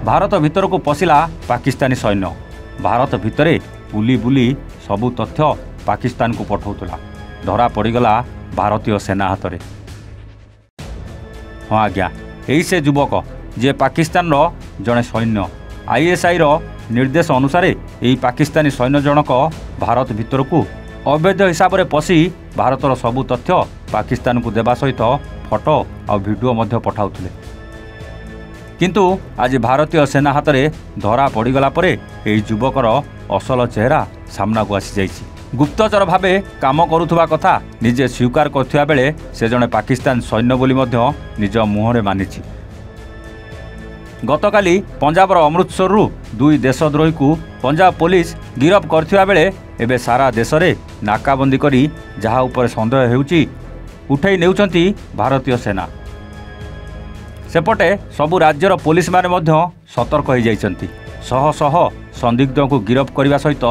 भारत भीतर को पशिला पाकिस्तानी सैन्य। भारत भितरे बुली बुली सबु तथ्य पाकिस्तान को पठाउतला। धरा पड़गला भारतीय सेना हाथ में। हाँ आज्ञा, यही से युवक जे पाकिस्तान रो जड़े सैन्य। आईएसआई रो निर्देश अनुसार यही पाकिस्तानी सैन्य जनक भारत भीतर को अवैध हिसाब से पशि भारतर सबु तथ्य पाकिस्तान को देवा सहित फोटो और वीडियो मध्य पठाउतले। किंतु आज भारतीय सेना हाथ में धरा पड़गला परे यही युवकर असल चेहरा सामना को आसी जाइछि। गुप्तचर भावे काम करुथुबा कथा निजे स्वीकार करथुवा बेले से जने पाकिस्तान सैन्य बोली मध्य निज मुहरे मानिछि। गतकाली पंजाबर अमृतसरु दुई देशद्रोही को पंजाब पुलिस गिरफ करथिबा बेले एबे सारा देश में नाकाबंदी करी जहा उपर संदेह हेउछि उठाई नेउछंती भारतीय सेना। सेपटे सबु राज्यर पुलिस माने मध्य सतर्क हो जाइछंती। शह शह संदिग्ध को गिरफ करने सहित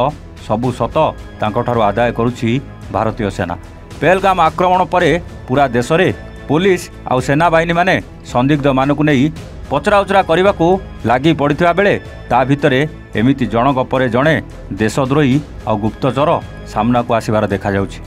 सबु सत तांकठारु आदाय करुछि भारतीय सेना। पहलगाम आक्रमण पर पूरा देश में पुलिस आउ सेना बाहिनी माने संदिग्ध मानकु नहीं पचरा उचरा करने को लगी पड़ता बेले ता भितरे एमिति जनक परे जड़े देशद्रोही और गुप्तचर सामना को आसबार देखा जाउछि।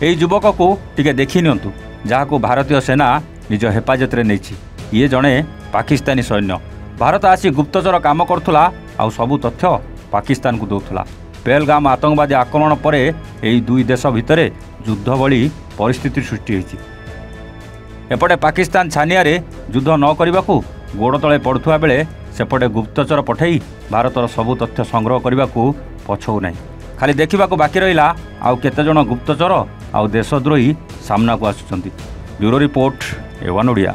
एही युवक को टिके देखि नियंतु जहाको भारतीय सेना निज हेफाजत रे नैछि। ये जड़े पाकिस्तानी सैन्य भारत आसी गुप्तचर काम करुला आउ सबु तथ्य पाकिस्तान को दौला। पहलगाम आतंकवादी आक्रमण पर यही दुई देश भितर युद्ध भली परिस्थिति सृष्टि होइछि। एपटे पाकिस्तान छानिया रे युद्ध न करने को गोड़ तले पड़ुवा बेले सेपटे गुप्तचर पठाई भारतर सबु तथ्य संग्रह करने को पछौ नहीं। खाली देखा बाकी रहा आउ केते जण गुप्तचर आउ देशद्रोही सामना को आसुचंती। Bureau report A1 Odia.